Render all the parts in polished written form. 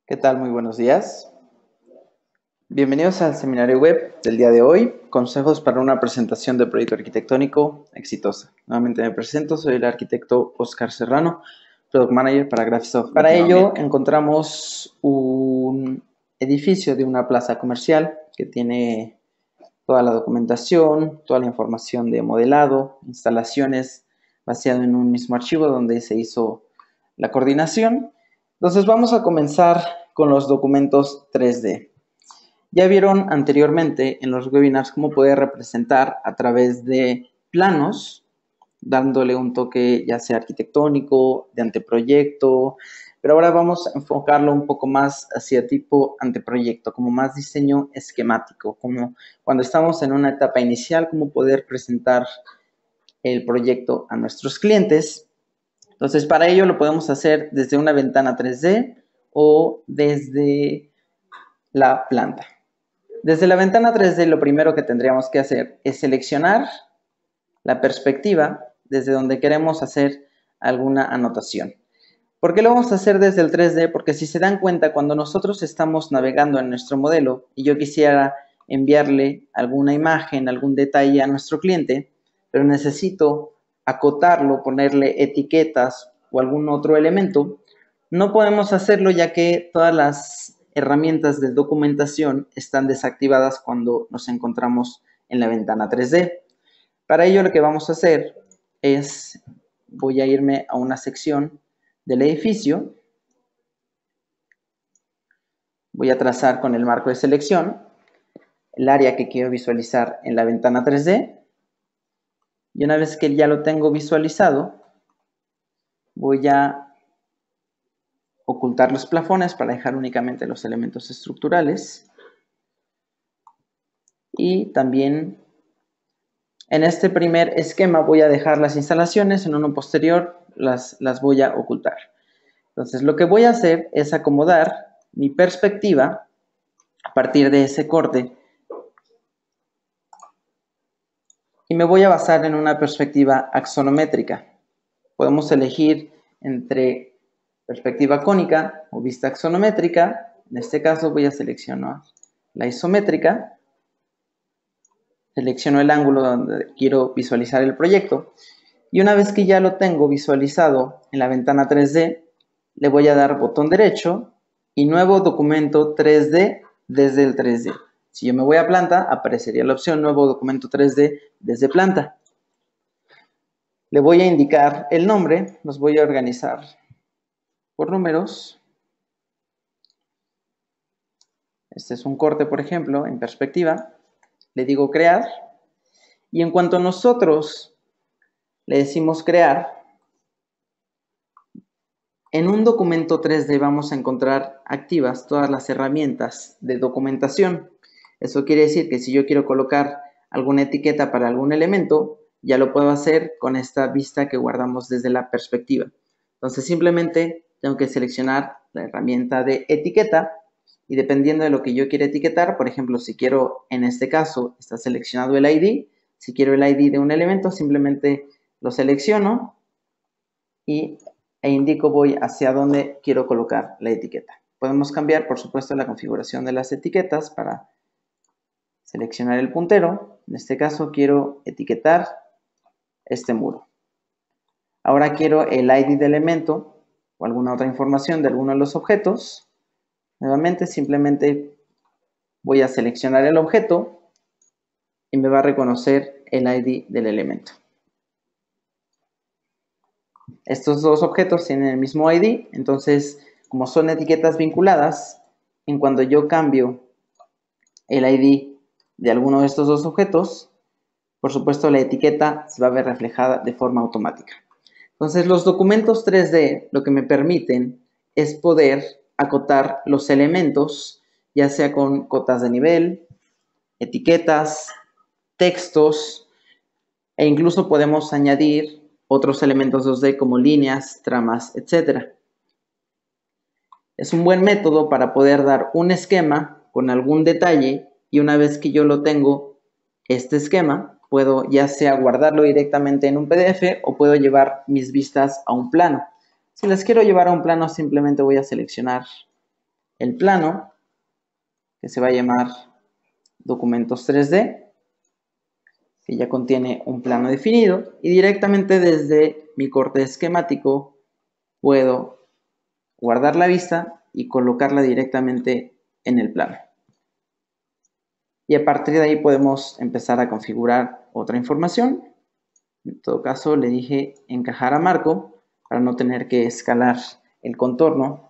¿Qué tal? Muy buenos días. Bienvenidos al seminario web del día de hoy, consejos para una presentación de proyecto arquitectónico exitosa. Nuevamente me presento, soy el arquitecto Oscar Serrano, Product Manager para Graphisoft. Para ello encontramos un edificio de una plaza comercial que tiene toda la documentación, toda la información de modelado, instalaciones vaciado en un mismo archivo donde se hizo la coordinación. Entonces vamos a comenzar con los documentos 3D. Ya vieron anteriormente en los webinars cómo poder representar a través de planos, dándole un toque ya sea arquitectónico, de anteproyecto, pero ahora vamos a enfocarlo un poco más hacia tipo anteproyecto, como más diseño esquemático, como cuando estamos en una etapa inicial, cómo poder presentar el proyecto a nuestros clientes. Entonces, para ello lo podemos hacer desde una ventana 3D o desde la planta. Desde la ventana 3D lo primero que tendríamos que hacer es seleccionar la perspectiva desde donde queremos hacer alguna anotación. ¿Por qué lo vamos a hacer desde el 3D? Porque si se dan cuenta, cuando nosotros estamos navegando en nuestro modelo y yo quisiera enviarle alguna imagen, algún detalle a nuestro cliente, pero necesito acotarlo, ponerle etiquetas o algún otro elemento, no podemos hacerlo ya que todas las herramientas de documentación están desactivadas cuando nos encontramos en la ventana 3D. Para ello lo que vamos a hacer es, voy a irme a una sección del edificio, voy a trazar con el marco de selección el área que quiero visualizar en la ventana 3D y una vez que ya lo tengo visualizado, voy a ocultar los plafones para dejar únicamente los elementos estructurales y también en este primer esquema voy a dejar las instalaciones, en uno posterior las voy a ocultar. Entonces lo que voy a hacer es acomodar mi perspectiva a partir de ese corte y me voy a basar en una perspectiva axonométrica. Podemos elegir entre perspectiva cónica o vista axonométrica. En este caso voy a seleccionar la isométrica. Selecciono el ángulo donde quiero visualizar el proyecto. Y una vez que ya lo tengo visualizado en la ventana 3D, le voy a dar botón derecho y nuevo documento 3D desde el 3D. Si yo me voy a planta, aparecería la opción nuevo documento 3D desde planta. Le voy a indicar el nombre, los voy a organizar por números. Este es un corte, por ejemplo, en perspectiva. Le digo crear. Y en cuanto nosotros le decimos crear, en un documento 3D vamos a encontrar activas todas las herramientas de documentación. Eso quiere decir que si yo quiero colocar alguna etiqueta para algún elemento, ya lo puedo hacer con esta vista que guardamos desde la perspectiva. Entonces simplemente tengo que seleccionar la herramienta de etiqueta y dependiendo de lo que yo quiera etiquetar, por ejemplo, si quiero, en este caso, está seleccionado el ID. Si quiero el ID de un elemento, simplemente lo selecciono e indico voy hacia dónde quiero colocar la etiqueta. Podemos cambiar, por supuesto, la configuración de las etiquetas para seleccionar el puntero. En este caso quiero etiquetar este muro. Ahora quiero el ID de elemento o alguna otra información de alguno de los objetos. Nuevamente simplemente voy a seleccionar el objeto y me va a reconocer el ID del elemento. Estos dos objetos tienen el mismo ID, entonces como son etiquetas vinculadas, en cuando yo cambio el ID de alguno de estos dos objetos, por supuesto la etiqueta se va a ver reflejada de forma automática. Entonces los documentos 3D lo que me permiten es poder acotar los elementos, ya sea con cotas de nivel, etiquetas, textos, e incluso podemos añadir otros elementos 2D como líneas, tramas, etc. Es un buen método para poder dar un esquema con algún detalle y una vez que yo lo tengo, este esquema, puedo ya sea guardarlo directamente en un PDF o puedo llevar mis vistas a un plano. Si las quiero llevar a un plano, simplemente voy a seleccionar el plano, que se va a llamar documentos 3D, que ya contiene un plano definido, y directamente desde mi corte esquemático puedo guardar la vista y colocarla directamente en el plano. Y a partir de ahí podemos empezar a configurar otra información. En todo caso, le dije encajar a marco para no tener que escalar el contorno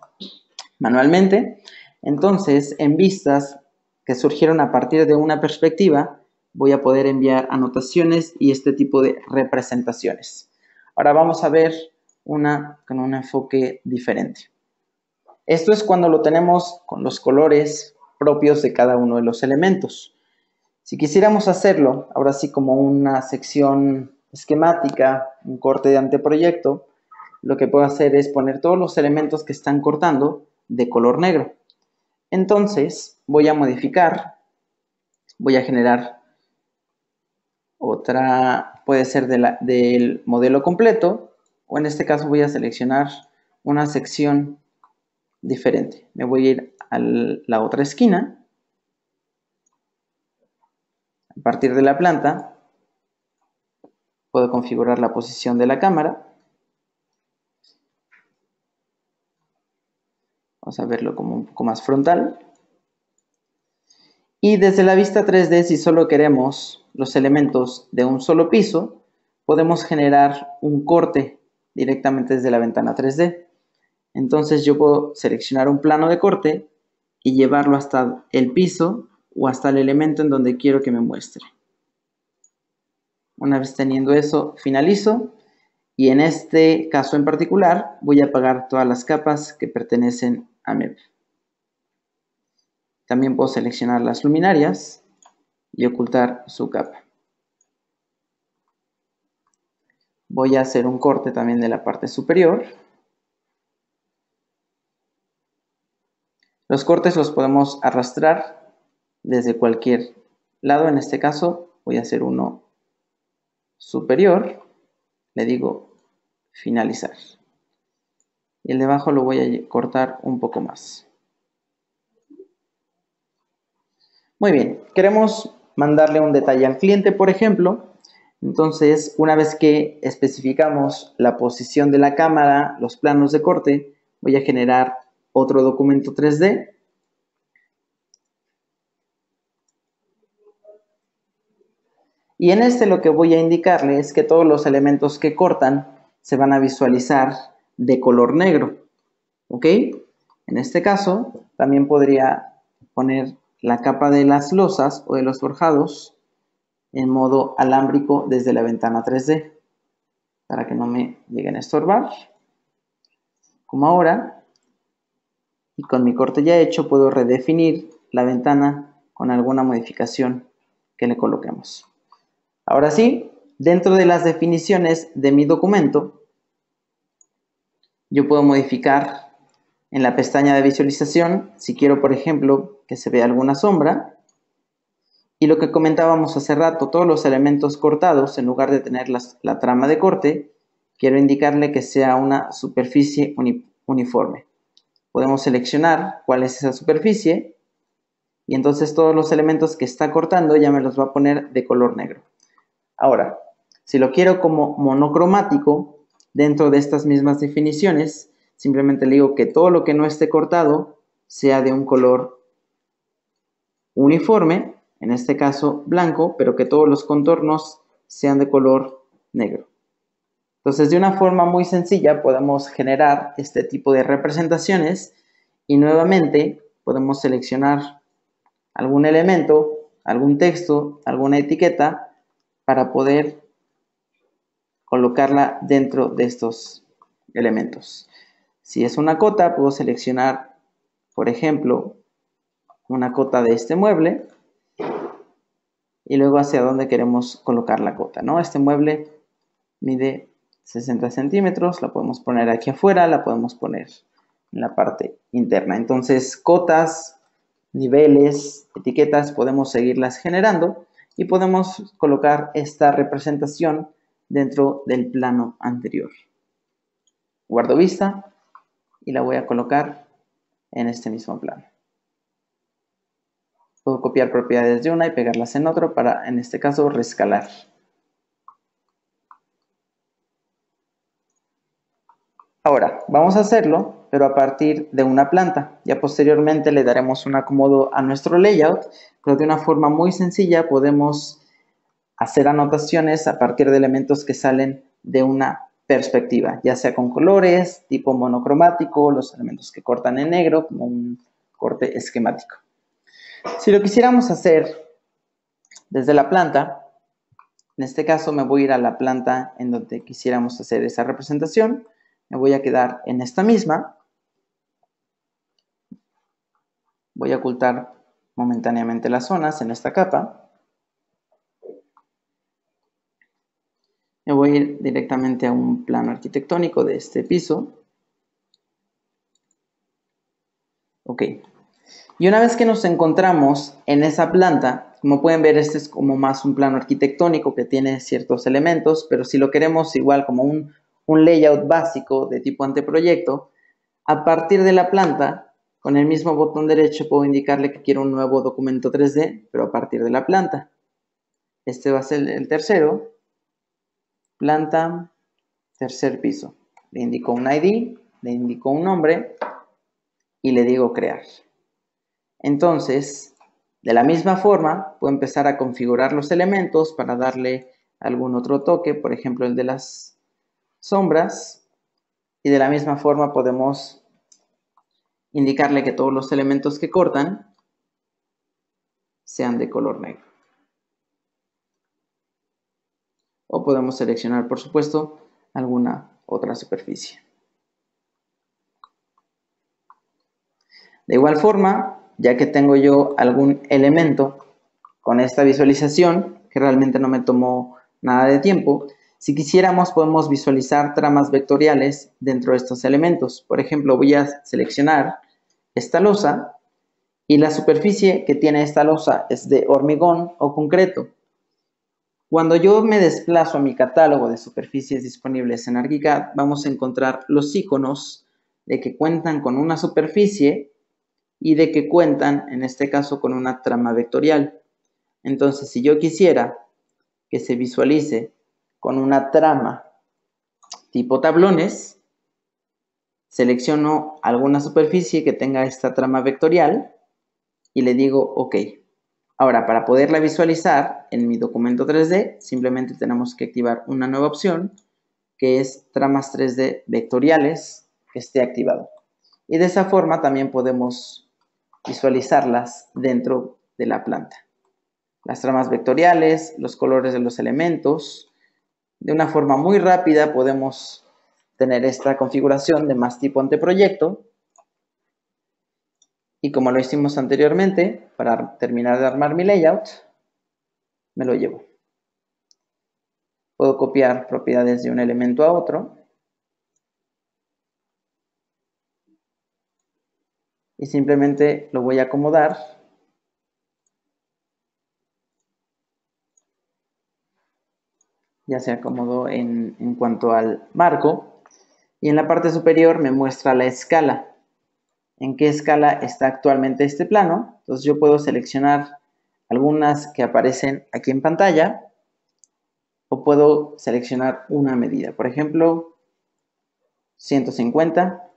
manualmente. Entonces, en vistas que surgieron a partir de una perspectiva, voy a poder enviar anotaciones y este tipo de representaciones. Ahora vamos a ver una con un enfoque diferente. Esto es cuando lo tenemos con los colores propios de cada uno de los elementos. Si quisiéramos hacerlo, ahora sí como una sección esquemática, un corte de anteproyecto, lo que puedo hacer es poner todos los elementos que están cortando de color negro. Entonces voy a modificar, voy a generar otra, puede ser del modelo completo, o en este caso voy a seleccionar una sección diferente. Me voy a ir a la otra esquina. A partir de la planta, puedo configurar la posición de la cámara. Vamos a verlo como un poco más frontal. Y desde la vista 3D, si solo queremos los elementos de un solo piso, podemos generar un corte directamente desde la ventana 3D. Entonces yo puedo seleccionar un plano de corte y llevarlo hasta el piso o hasta el elemento en donde quiero que me muestre. Una vez teniendo eso, finalizo. Y en este caso en particular, voy a apagar todas las capas que pertenecen a MEP. También puedo seleccionar las luminarias y ocultar su capa. Voy a hacer un corte también de la parte superior. Los cortes los podemos arrastrar desde cualquier lado. En este caso voy a hacer uno superior. Le digo finalizar. Y el de abajo lo voy a cortar un poco más. Muy bien, queremos mandarle un detalle al cliente, por ejemplo. Entonces, una vez que especificamos la posición de la cámara, los planos de corte, voy a generar otro documento 3D. Y en este lo que voy a indicarle es que todos los elementos que cortan se van a visualizar de color negro. ¿Ok? En este caso, también podría poner la capa de las losas o de los forjados en modo alámbrico desde la ventana 3D para que no me lleguen a estorbar. Como ahora, y con mi corte ya hecho, puedo redefinir la ventana con alguna modificación que le coloquemos. Ahora sí, dentro de las definiciones de mi documento, yo puedo modificar en la pestaña de visualización, si quiero, por ejemplo, que se vea alguna sombra. Y lo que comentábamos hace rato, todos los elementos cortados, en lugar de tener la trama de corte, quiero indicarle que sea una superficie uniforme. Podemos seleccionar cuál es esa superficie y entonces todos los elementos que está cortando ya me los va a poner de color negro. Ahora, si lo quiero como monocromático, dentro de estas mismas definiciones, simplemente le digo que todo lo que no esté cortado sea de un color uniforme, en este caso blanco, pero que todos los contornos sean de color negro. Entonces, de una forma muy sencilla podemos generar este tipo de representaciones y nuevamente podemos seleccionar algún elemento, algún texto, alguna etiqueta para poder colocarla dentro de estos elementos. Si es una cota, puedo seleccionar, por ejemplo, una cota de este mueble y luego hacia dónde queremos colocar la cota, ¿no? Este mueble mide 60 centímetros, la podemos poner aquí afuera, la podemos poner en la parte interna. Entonces, cotas, niveles, etiquetas, podemos seguirlas generando y podemos colocar esta representación dentro del plano anterior. Guardo vista y la voy a colocar en este mismo plano. Puedo copiar propiedades de una y pegarlas en otro para, en este caso, reescalar. Ahora, vamos a hacerlo, pero a partir de una planta. Ya posteriormente le daremos un acomodo a nuestro layout, pero de una forma muy sencilla podemos hacer anotaciones a partir de elementos que salen de una perspectiva, ya sea con colores, tipo monocromático, los elementos que cortan en negro, como un corte esquemático. Si lo quisiéramos hacer desde la planta, en este caso me voy a ir a la planta en donde quisiéramos hacer esa representación. Me voy a quedar en esta misma. Voy a ocultar momentáneamente las zonas en esta capa. Me voy a ir directamente a un plano arquitectónico de este piso. Ok. Y una vez que nos encontramos en esa planta, como pueden ver, este es como más un plano arquitectónico que tiene ciertos elementos, pero si lo queremos igual como un layout básico de tipo anteproyecto, a partir de la planta, con el mismo botón derecho puedo indicarle que quiero un nuevo documento 3D, pero a partir de la planta. Este va a ser el tercero. Planta, tercer piso. Le indico un ID, le indico un nombre y le digo crear. Entonces, de la misma forma, puedo empezar a configurar los elementos para darle algún otro toque, por ejemplo el de las sombras, y de la misma forma podemos indicarle que todos los elementos que cortan sean de color negro. O podemos seleccionar, por supuesto, alguna otra superficie. De igual forma, ya que tengo yo algún elemento con esta visualización, que realmente no me tomó nada de tiempo, si quisiéramos podemos visualizar tramas vectoriales dentro de estos elementos. Por ejemplo, voy a seleccionar esta losa y la superficie que tiene esta losa es de hormigón o concreto. Cuando yo me desplazo a mi catálogo de superficies disponibles en ArchiCAD, vamos a encontrar los iconos de que cuentan con una superficie y de que cuentan, en este caso, con una trama vectorial. Entonces, si yo quisiera que se visualice con una trama tipo tablones, selecciono alguna superficie que tenga esta trama vectorial y le digo OK. Ahora, para poderla visualizar en mi documento 3D, simplemente tenemos que activar una nueva opción, que es tramas 3D vectoriales, que esté activado. Y de esa forma también podemos visualizarlas dentro de la planta. Las tramas vectoriales, los colores de los elementos. De una forma muy rápida podemos tener esta configuración de más tipo anteproyecto. Y como lo hicimos anteriormente, para terminar de armar mi layout, me lo llevo. Puedo copiar propiedades de un elemento a otro. Y simplemente lo voy a acomodar. Ya se acomodó en cuanto al marco. Y en la parte superior me muestra la escala. En qué escala está actualmente este plano. Entonces yo puedo seleccionar algunas que aparecen aquí en pantalla o puedo seleccionar una medida. Por ejemplo, 150.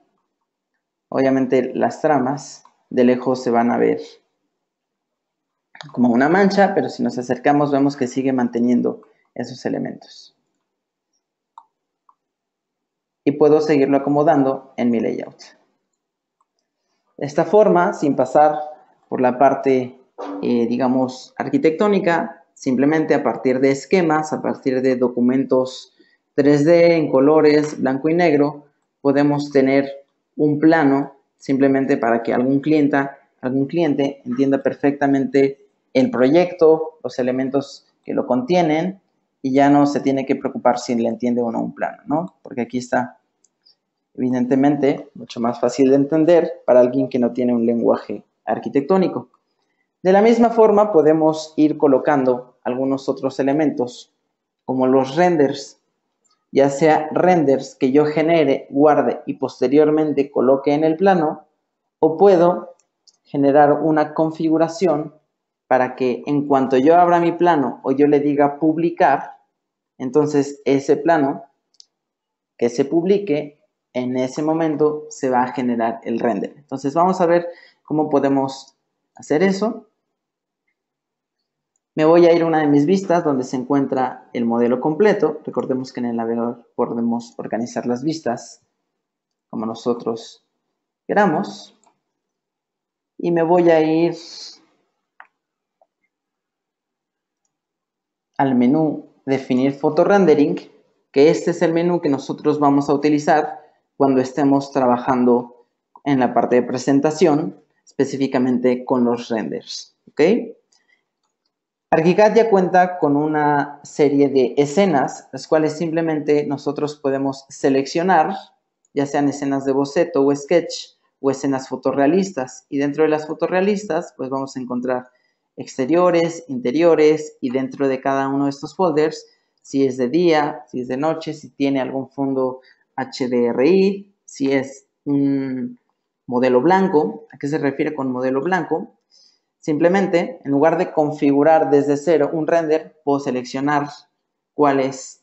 Obviamente las tramas de lejos se van a ver como una mancha, pero si nos acercamos vemos que sigue manteniendo esos elementos. Y puedo seguirlo acomodando en mi layout. De esta forma, sin pasar por la parte, digamos, arquitectónica, simplemente a partir de esquemas, a partir de documentos 3D en colores, blanco y negro, podemos tener un plano simplemente para que algún cliente entienda perfectamente el proyecto, los elementos que lo contienen y ya no se tiene que preocupar si le entiende o no un plano, ¿no? Porque aquí está evidentemente mucho más fácil de entender para alguien que no tiene un lenguaje arquitectónico. De la misma forma podemos ir colocando algunos otros elementos como los renders, ya sea renders que yo genere, guarde y posteriormente coloque en el plano o puedo generar una configuración para que en cuanto yo abra mi plano o yo le diga publicar, entonces ese plano que se publique, en ese momento se va a generar el render. Entonces vamos a ver cómo podemos hacer eso. Me voy a ir a una de mis vistas donde se encuentra el modelo completo. Recordemos que en el navegador podemos organizar las vistas como nosotros queramos. Y me voy a ir al menú Definir Photorendering, que este es el menú que nosotros vamos a utilizar cuando estemos trabajando en la parte de presentación, específicamente con los renders. ¿Ok? ArchiCAD ya cuenta con una serie de escenas, las cuales simplemente nosotros podemos seleccionar, ya sean escenas de boceto o sketch, o escenas fotorrealistas. Y dentro de las fotorrealistas, pues vamos a encontrar exteriores, interiores, y dentro de cada uno de estos folders, si es de día, si es de noche, si tiene algún fondo HDRI, si es un modelo blanco. ¿A qué se refiere con modelo blanco? Simplemente, en lugar de configurar desde cero un render, puedo seleccionar cuál es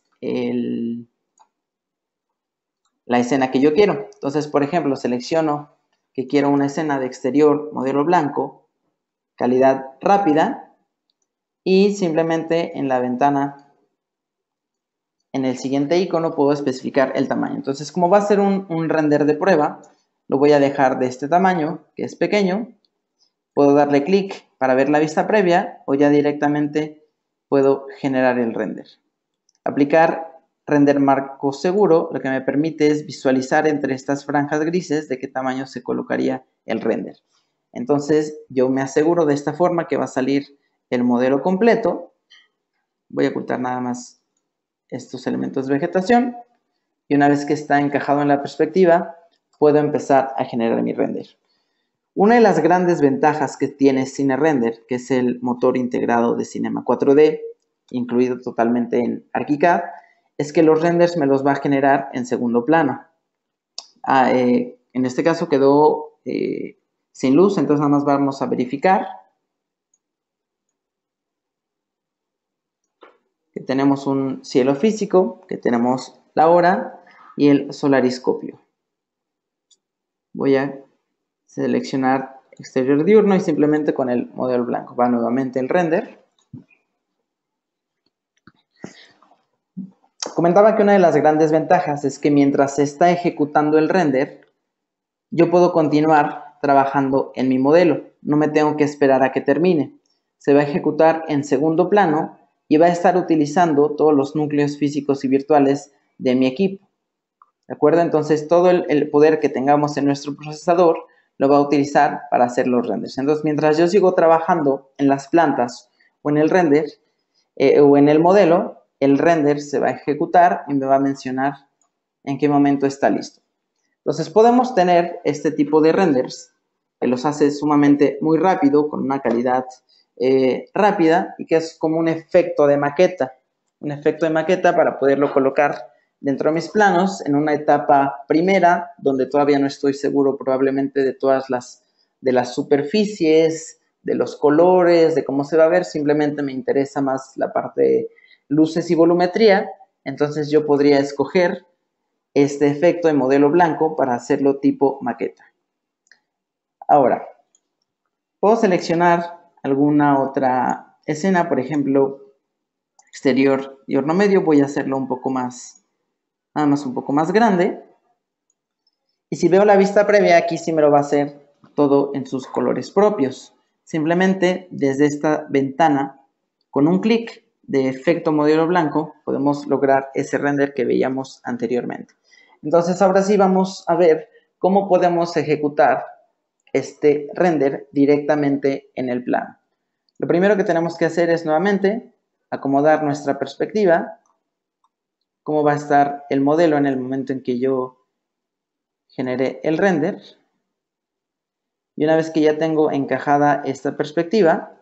la escena que yo quiero. Entonces, por ejemplo, selecciono que quiero una escena de exterior modelo blanco, calidad rápida, y simplemente en la ventana, en el siguiente icono, puedo especificar el tamaño. Entonces, como va a ser un render de prueba, lo voy a dejar de este tamaño, que es pequeño. Puedo darle clic para ver la vista previa o ya directamente puedo generar el render. Aplicar render marco seguro lo que me permite es visualizar entre estas franjas grises de qué tamaño se colocaría el render. Entonces yo me aseguro de esta forma que va a salir el modelo completo. Voy a ocultar nada más estos elementos de vegetación y una vez que está encajado en la perspectiva puedo empezar a generar mi render. Una de las grandes ventajas que tiene CineRender, que es el motor integrado de Cinema 4D, incluido totalmente en ArchiCAD, es que los renders me los va a generar en segundo plano. En este caso quedó sin luz, entonces nada más vamos a verificar que tenemos un cielo físico, que tenemos la hora y el solariscopio. Voy a seleccionar exterior diurno y simplemente con el modelo blanco va nuevamente el render. Comentaba que una de las grandes ventajas es que mientras se está ejecutando el render, yo puedo continuar trabajando en mi modelo. No me tengo que esperar a que termine. Se va a ejecutar en segundo plano y va a estar utilizando todos los núcleos físicos y virtuales de mi equipo. ¿De acuerdo? Entonces todo el poder que tengamos en nuestro procesador lo va a utilizar para hacer los renders. Entonces mientras yo sigo trabajando en las plantas o en el render o en el modelo, el render se va a ejecutar y me va a mencionar en qué momento está listo. Entonces podemos tener este tipo de renders que los hace sumamente muy rápido, con una calidad rápida y que es como un efecto de maqueta para poderlo colocar dentro de mis planos en una etapa primera donde todavía no estoy seguro probablemente de todas de las superficies, de los colores, de cómo se va a ver. Simplemente me interesa más la parte de luces y volumetría. Entonces yo podría escoger este efecto de modelo blanco para hacerlo tipo maqueta. Ahora, puedo seleccionar alguna otra escena, por ejemplo, exterior diurno medio. Voy a hacerlo un poco más, nada más un poco más grande. Y si veo la vista previa, aquí sí me lo va a hacer todo en sus colores propios. Simplemente desde esta ventana, con un clic de efecto modelo blanco, podemos lograr ese render que veíamos anteriormente. Entonces ahora sí vamos a ver cómo podemos ejecutar este render directamente en el plano. Lo primero que tenemos que hacer es nuevamente acomodar nuestra perspectiva, cómo va a estar el modelo en el momento en que yo genere el render. Y una vez que ya tengo encajada esta perspectiva,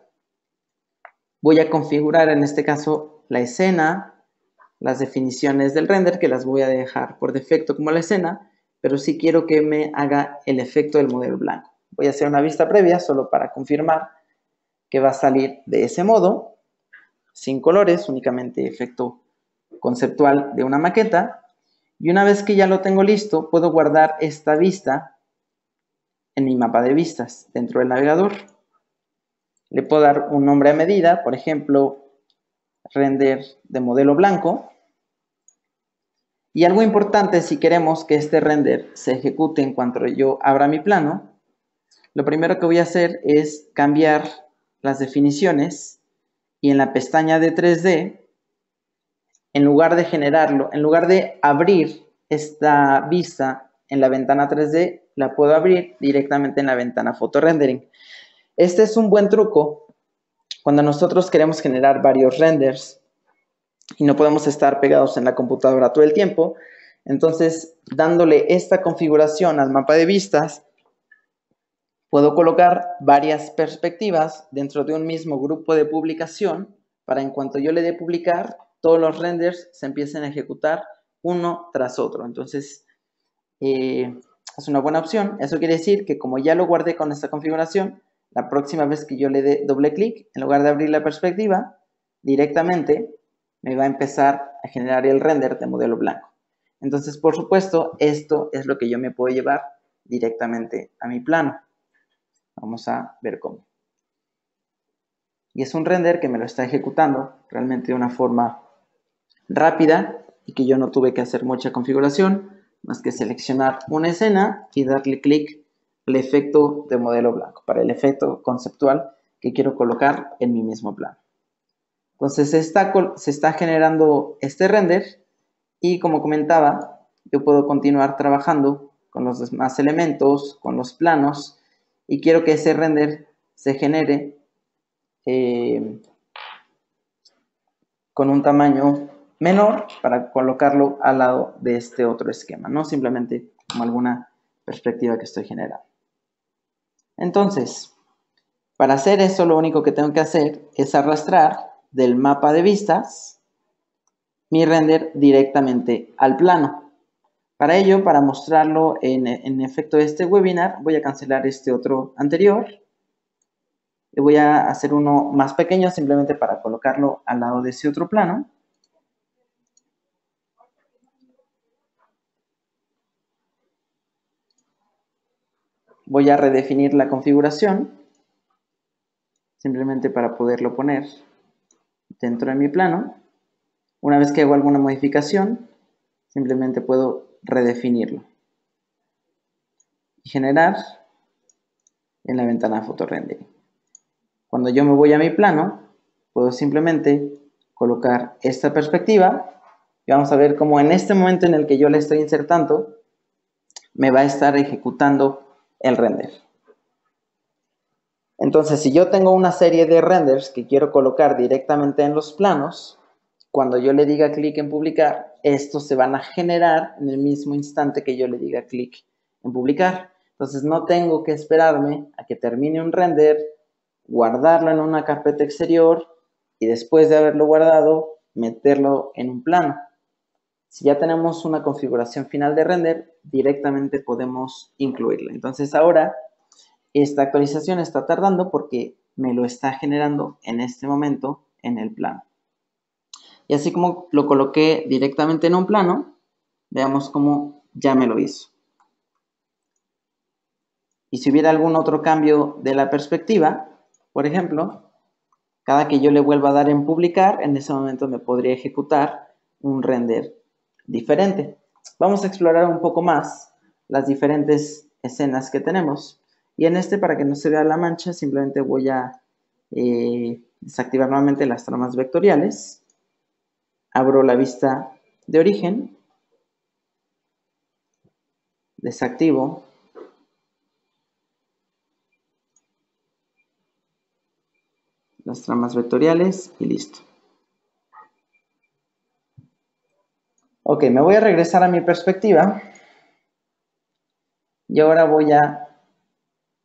voy a configurar en este caso la escena, las definiciones del render, que las voy a dejar por defecto como la escena, pero sí quiero que me haga el efecto del modelo blanco. Voy a hacer una vista previa solo para confirmar que va a salir de ese modo, sin colores, únicamente efecto conceptual de una maqueta. Y una vez que ya lo tengo listo, puedo guardar esta vista en mi mapa de vistas dentro del navegador. Le puedo dar un nombre a medida, por ejemplo, render de modelo blanco. Y algo importante, si queremos que este render se ejecute en cuanto yo abra mi plano, lo primero que voy a hacer es cambiar las definiciones y en la pestaña de 3D, en lugar de generarlo, en lugar de abrir esta vista en la ventana 3D, la puedo abrir directamente en la ventana Photorendering. Este es un buen truco cuando nosotros queremos generar varios renders y no podemos estar pegados en la computadora todo el tiempo. Entonces, dándole esta configuración al mapa de vistas, puedo colocar varias perspectivas dentro de un mismo grupo de publicación para en cuanto yo le dé publicar, todos los renders se empiecen a ejecutar uno tras otro. Entonces, es una buena opción. Eso quiere decir que como ya lo guardé con esta configuración, la próxima vez que yo le dé doble clic, en lugar de abrir la perspectiva, directamente me va a empezar a generar el render de modelo blanco. Entonces, por supuesto, esto es lo que yo me puedo llevar directamente a mi plano. Vamos a ver cómo. Y es un render que me lo está ejecutando realmente de una forma rápida y que yo no tuve que hacer mucha configuración, más que seleccionar una escena y darle clic al efecto de modelo blanco, para el efecto conceptual que quiero colocar en mi mismo plano. Entonces se está generando este render y como comentaba, yo puedo continuar trabajando con los demás elementos, con los planos, y quiero que ese render se genere con un tamaño menor para colocarlo al lado de este otro esquema, no simplemente como alguna perspectiva que estoy generando. Entonces, para hacer eso, lo único que tengo que hacer es arrastrar del mapa de vistas mi render directamente al plano. Para ello, para mostrarlo en efecto de este webinar, voy a cancelar este otro anterior y voy a hacer uno más pequeño simplemente para colocarlo al lado de ese otro plano. Voy a redefinir la configuración simplemente para poderlo poner dentro de mi plano. Una vez que hago alguna modificación, simplemente puedo redefinirlo y generar en la ventana Photorendering. Cuando yo me voy a mi plano, puedo simplemente colocar esta perspectiva y vamos a ver cómo en este momento en el que yo le estoy insertando, me va a estar ejecutando el render. Entonces, si yo tengo una serie de renders que quiero colocar directamente en los planos, cuando yo le diga clic en publicar, estos se van a generar en el mismo instante que yo le diga clic en publicar. Entonces, no tengo que esperarme a que termine un render, guardarlo en una carpeta exterior y después de haberlo guardado, meterlo en un plano. Si ya tenemos una configuración final de render, directamente podemos incluirla. Entonces, ahora esta actualización está tardando porque me lo está generando en este momento en el plano. Y así como lo coloqué directamente en un plano, veamos cómo ya me lo hizo. Y si hubiera algún otro cambio de la perspectiva, por ejemplo, cada que yo le vuelva a dar en publicar, en ese momento me podría ejecutar un render diferente. Vamos a explorar un poco más las diferentes escenas que tenemos. Y en este, para que no se vea la mancha, simplemente voy a desactivar nuevamente las tramas vectoriales. Abro la vista de origen. Desactivo. Las tramas vectoriales y listo. Ok, me voy a regresar a mi perspectiva. Y ahora voy a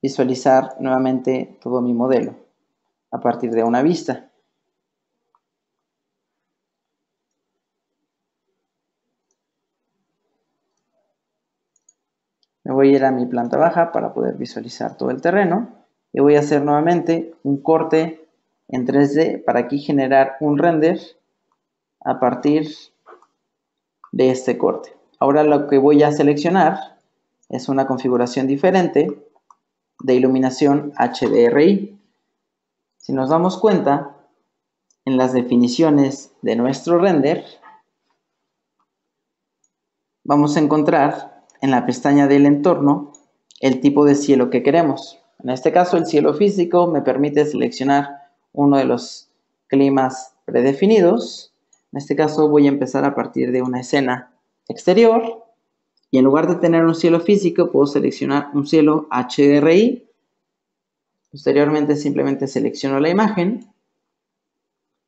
visualizar nuevamente todo mi modelo a partir de una vista. Me voy voy a ir a mi planta baja para poder visualizar todo el terreno y voy a hacer nuevamente un corte en 3D para aquí generar un render a partir de este corte. Ahora lo que voy a seleccionar es una configuración diferente de iluminación HDRI. Si nos damos cuenta, en las definiciones de nuestro render, vamos a encontrar en la pestaña del entorno el tipo de cielo que queremos. En este caso, el cielo físico me permite seleccionar uno de los climas predefinidos. En este caso voy a empezar a partir de una escena exterior y en lugar de tener un cielo físico puedo seleccionar un cielo HDRI. Posteriormente simplemente selecciono la imagen,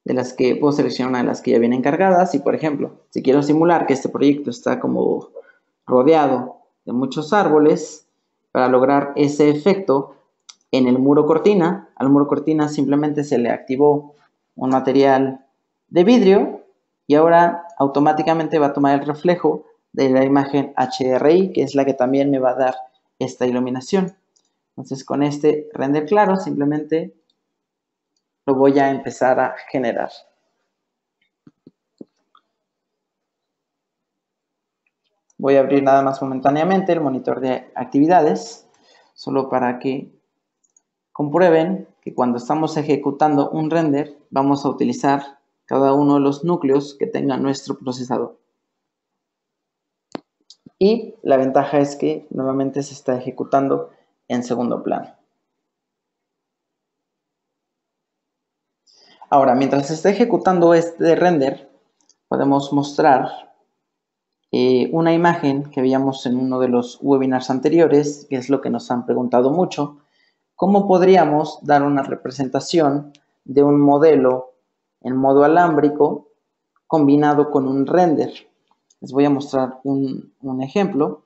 de las que puedo seleccionar una de las que ya vienen cargadas y por ejemplo, si quiero simular que este proyecto está como rodeado de muchos árboles, para lograr ese efecto en el muro cortina, al muro cortina simplemente se le activó un material de vidrio y ahora automáticamente va a tomar el reflejo de la imagen HDRI, que es la que también me va a dar esta iluminación. Entonces con este render claro simplemente lo voy a empezar a generar. Voy a abrir nada más momentáneamente el monitor de actividades, solo para que comprueben que cuando estamos ejecutando un render, vamos a utilizar cada uno de los núcleos que tenga nuestro procesador. Y la ventaja es que nuevamente se está ejecutando en segundo plano. Ahora, mientras se está ejecutando este render, podemos mostrar una imagen que veíamos en uno de los webinars anteriores, que es lo que nos han preguntado mucho. ¿Cómo podríamos dar una representación de un modelo en modo alámbrico combinado con un render? Les voy a mostrar un ejemplo.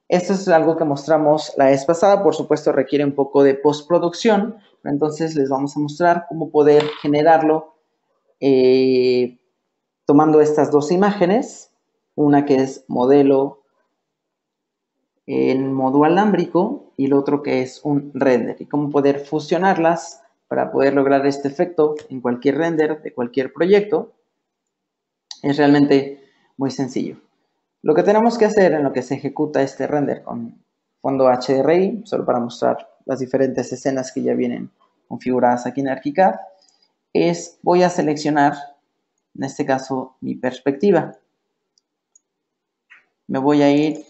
Esto es algo que mostramos la vez pasada, por supuesto requiere un poco de postproducción, pero entonces les vamos a mostrar cómo poder generarlo tomando estas dos imágenes, una que es modelo en modo alámbrico y el otro que es un render, y cómo poder fusionarlas para poder lograr este efecto en cualquier render de cualquier proyecto. Es realmente muy sencillo. Lo que tenemos que hacer en lo que se ejecuta este render con fondo HDRI, solo para mostrar las diferentes escenas que ya vienen configuradas aquí en ArchiCAD, es voy a seleccionar, en este caso, mi perspectiva. Me voy a ir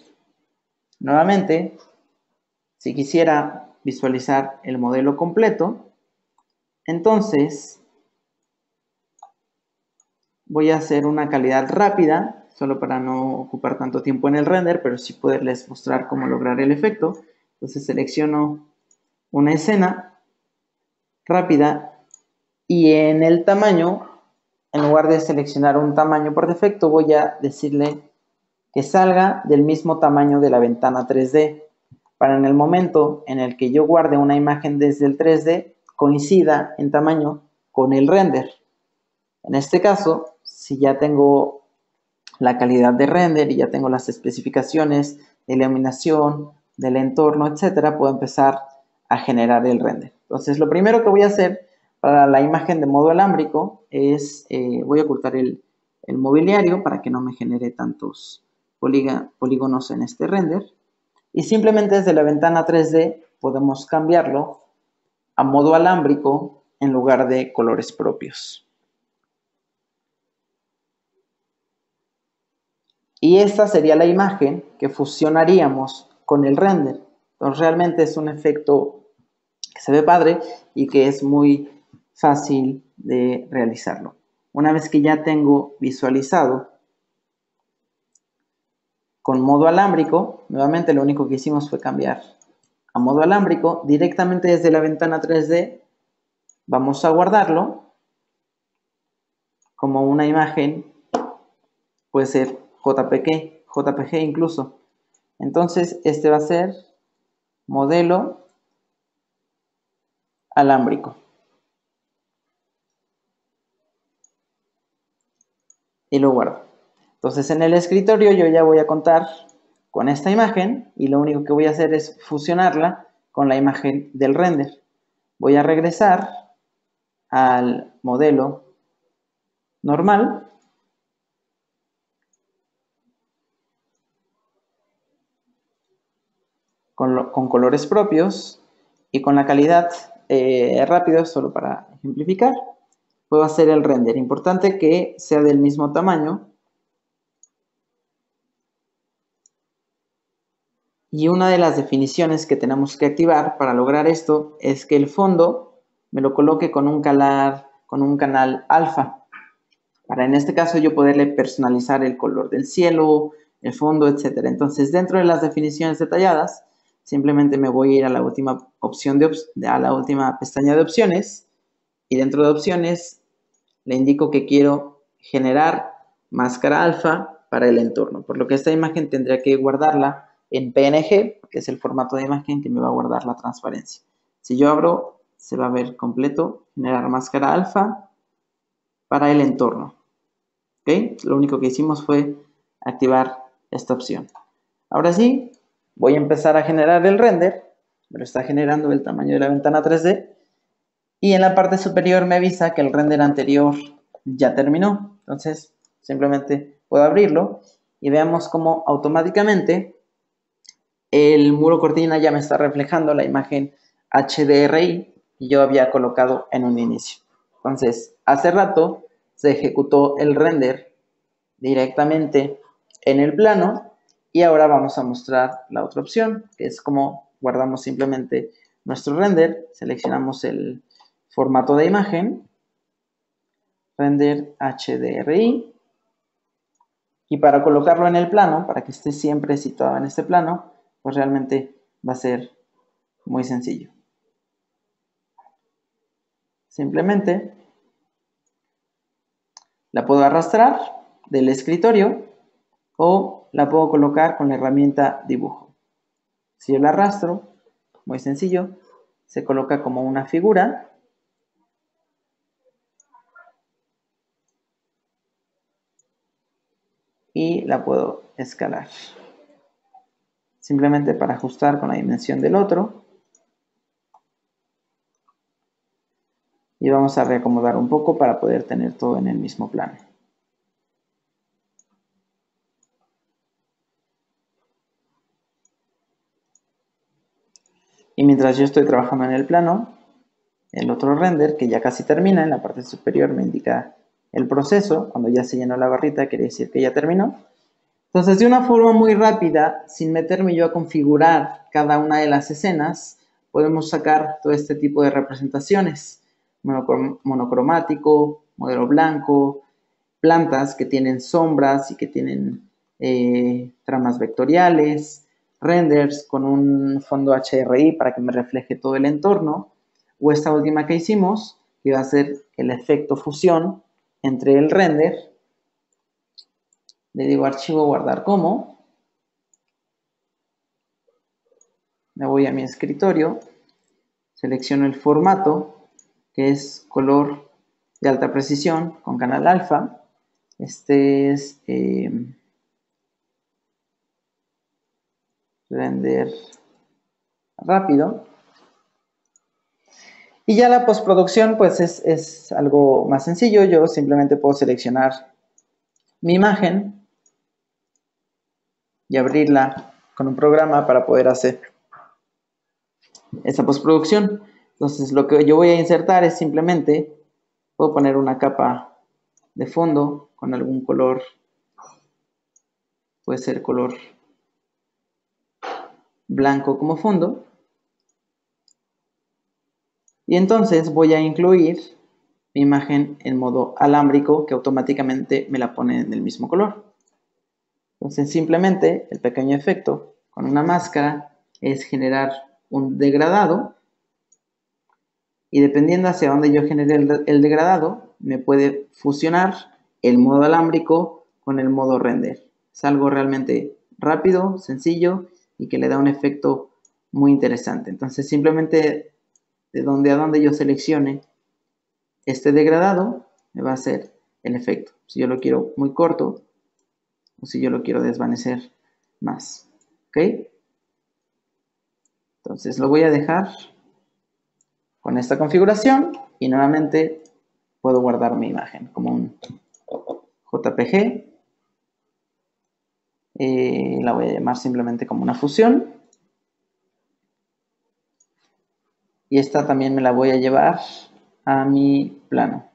nuevamente, si quisiera visualizar el modelo completo, entonces voy a hacer una calidad rápida, solo para no ocupar tanto tiempo en el render, pero sí poderles mostrar cómo lograr el efecto. Entonces selecciono una escena rápida y en el tamaño, en lugar de seleccionar un tamaño por defecto, voy a decirle que salga del mismo tamaño de la ventana 3D, para en el momento en el que yo guarde una imagen desde el 3D, coincida en tamaño con el render. En este caso, si ya tengo la calidad de render y ya tengo las especificaciones de iluminación, del entorno, etcétera, puedo empezar a generar el render. Entonces, lo primero que voy a hacer para la imagen de modo alámbrico es, voy a ocultar el mobiliario para que no me genere tantos polígonos en este render. Y simplemente desde la ventana 3D podemos cambiarlo a modo alámbrico en lugar de colores propios. Y esta sería la imagen que fusionaríamos con el render. Entonces realmente es un efecto que se ve padre y que es muy fácil de realizarlo. Una vez que ya tengo visualizado con modo alámbrico, nuevamente lo único que hicimos fue cambiar a modo alámbrico, directamente desde la ventana 3D vamos a guardarlo como una imagen, puede ser JPG incluso. Entonces este va a ser modelo alámbrico. Y lo guardo. Entonces en el escritorio yo ya voy a contar con esta imagen y lo único que voy a hacer es fusionarla con la imagen del render. Voy a regresar al modelo normal con colores propios y con la calidad rápido, solo para ejemplificar, puedo hacer el render. Importante que sea del mismo tamaño. Y una de las definiciones que tenemos que activar para lograr esto es que el fondo me lo coloque con un canal alfa. Para en este caso yo poderle personalizar el color del cielo, el fondo, etc. Entonces dentro de las definiciones detalladas, simplemente me voy a ir a la última opción a la última pestaña de opciones y dentro de opciones le indico que quiero generar máscara alfa para el entorno, por lo que esta imagen tendría que guardarla en PNG, que es el formato de imagen que me va a guardar la transparencia. Si yo abro, se va a ver completo, generar máscara alfa para el entorno. ¿Okay? Lo único que hicimos fue activar esta opción. Ahora sí, voy a empezar a generar el render. Me lo está generando el tamaño de la ventana 3D. Y en la parte superior me avisa que el render anterior ya terminó. Entonces, simplemente puedo abrirlo y veamos cómo automáticamente el muro cortina ya me está reflejando la imagen HDRI que yo había colocado en un inicio. Entonces, hace rato se ejecutó el render directamente en el plano y ahora vamos a mostrar la otra opción, que es como guardamos simplemente nuestro render, seleccionamos el formato de imagen, render HDRI, y para colocarlo en el plano, para que esté siempre situado en este plano, pues realmente va a ser muy sencillo. Simplemente la puedo arrastrar del escritorio o la puedo colocar con la herramienta dibujo. Si yo la arrastro, muy sencillo, se coloca como una figura y la puedo escalar. Simplemente para ajustar con la dimensión del otro. Y vamos a reacomodar un poco para poder tener todo en el mismo plano. Y mientras yo estoy trabajando en el plano, el otro render, que ya casi termina, en la parte superior me indica el proceso. Cuando ya se llenó la barrita, quiere decir que ya terminó. Entonces, de una forma muy rápida, sin meterme yo a configurar cada una de las escenas, podemos sacar todo este tipo de representaciones. Monocromático, modelo blanco, plantas que tienen sombras y que tienen tramas vectoriales, renders con un fondo HDRI para que me refleje todo el entorno, o esta última que hicimos, que va a ser el efecto fusión entre el render. Le digo archivo guardar como, me voy a mi escritorio, selecciono el formato, que es color de alta precisión con canal alfa. Este es render rápido. Y ya la postproducción pues es algo más sencillo. Yo simplemente puedo seleccionar mi imagen y abrirla con un programa para poder hacer esa postproducción. Entonces lo que yo voy a insertar es simplemente, puedo poner una capa de fondo con algún color, puede ser color blanco como fondo. Y entonces voy a incluir mi imagen en modo alámbrico, que automáticamente me la pone en el mismo color. Entonces simplemente el pequeño efecto con una máscara es generar un degradado, y dependiendo hacia dónde yo genere el degradado, me puede fusionar el modo alámbrico con el modo render. Es algo realmente rápido, sencillo y que le da un efecto muy interesante. Entonces simplemente de donde a donde yo seleccione este degradado, me va a hacer el efecto. Si yo lo quiero muy corto o si yo lo quiero desvanecer más. ¿Ok? Entonces lo voy a dejar con esta configuración y nuevamente puedo guardar mi imagen como un JPG. La voy a llamar simplemente como una fusión. Y esta también me la voy a llevar a mi plano.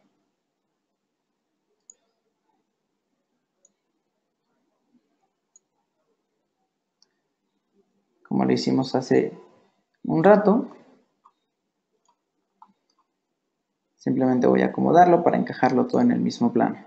Como lo hicimos hace un rato. Simplemente voy a acomodarlo para encajarlo todo en el mismo plano.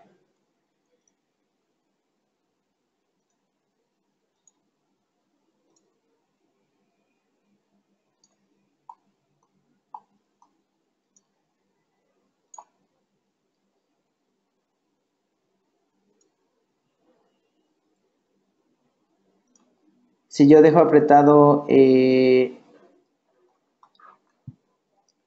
Si yo dejo apretado, esta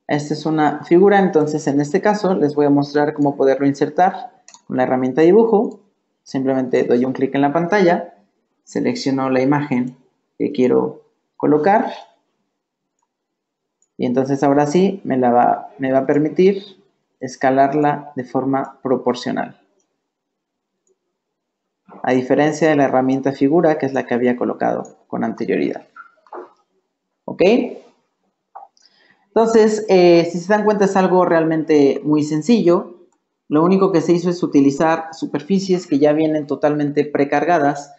es una figura, entonces en este caso les voy a mostrar cómo poderlo insertar con la herramienta dibujo. Simplemente doy un clic en la pantalla, selecciono la imagen que quiero colocar y entonces ahora sí me va a permitir escalarla de forma proporcional. A diferencia de la herramienta figura, que es la que había colocado con anterioridad. ¿Ok? Entonces, si se dan cuenta, es algo realmente muy sencillo. Lo único que se hizo es utilizar superficies que ya vienen totalmente precargadas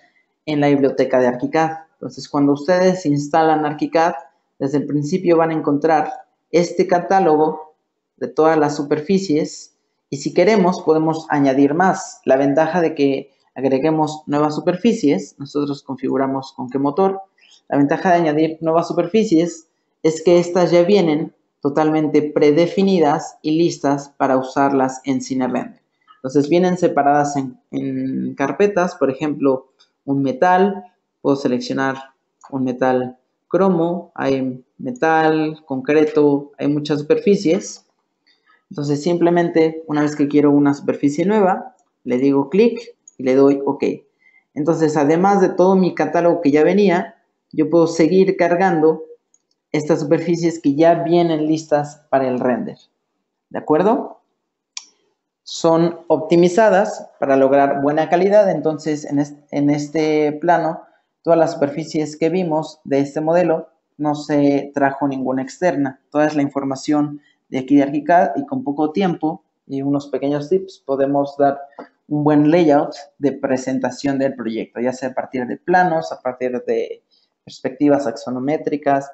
en la biblioteca de ArchiCAD. Entonces, cuando ustedes instalan ArchiCAD, desde el principio van a encontrar este catálogo de todas las superficies y si queremos podemos añadir más. La ventaja de que agreguemos nuevas superficies, nosotros configuramos con qué motor. La ventaja de añadir nuevas superficies es que estas ya vienen totalmente predefinidas y listas para usarlas en CineRender. Entonces vienen separadas en carpetas, por ejemplo, un metal, puedo seleccionar un metal cromo, hay metal, concreto, hay muchas superficies. Entonces simplemente una vez que quiero una superficie nueva, le digo clic y le doy OK. Entonces además de todo mi catálogo que ya venía, yo puedo seguir cargando estas superficies que ya vienen listas para el render. ¿De acuerdo? Son optimizadas para lograr buena calidad, entonces en este plano todas las superficies que vimos de este modelo no se trajo ninguna externa, toda es la información de aquí de ArchiCAD y con poco tiempo y unos pequeños tips podemos dar un buen layout de presentación del proyecto, ya sea a partir de planos, a partir de perspectivas axonométricas,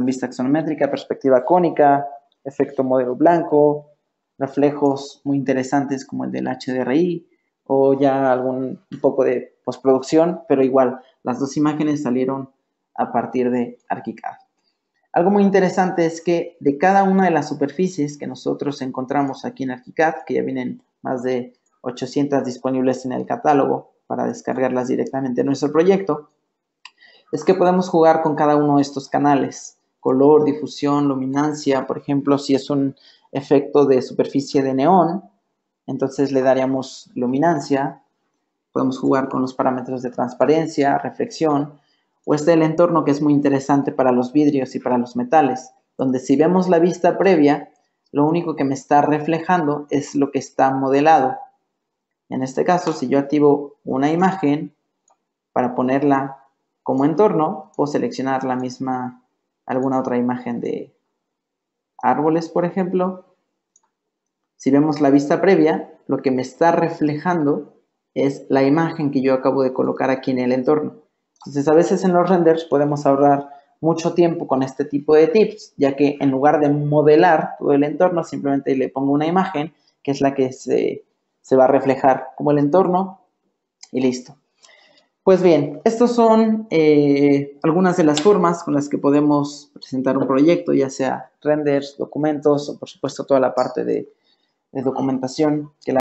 vista axonométrica, perspectiva cónica, efecto modelo blanco, reflejos muy interesantes como el del HDRI o ya un poco de postproducción, pero igual las dos imágenes salieron a partir de ArchiCAD. Algo muy interesante es que de cada una de las superficies que nosotros encontramos aquí en ArchiCAD, que ya vienen más de 800 disponibles en el catálogo para descargarlas directamente en nuestro proyecto, es que podemos jugar con cada uno de estos canales, color, difusión, luminancia. Por ejemplo, si es un efecto de superficie de neón, entonces le daríamos luminancia. Podemos jugar con los parámetros de transparencia, reflexión, o el entorno que es muy interesante para los vidrios y para los metales, donde si vemos la vista previa, lo único que me está reflejando es lo que está modelado. En este caso, si yo activo una imagen para ponerla como entorno, puedo seleccionar alguna otra imagen de árboles, por ejemplo. Si vemos la vista previa, lo que me está reflejando es la imagen que yo acabo de colocar aquí en el entorno. Entonces, a veces en los renders podemos ahorrar mucho tiempo con este tipo de tips, ya que en lugar de modelar todo el entorno, simplemente le pongo una imagen, que es la que se va a reflejar como el entorno, y listo. Pues bien, estas son algunas de las formas con las que podemos presentar un proyecto, ya sea renders, documentos o por supuesto toda la parte de documentación que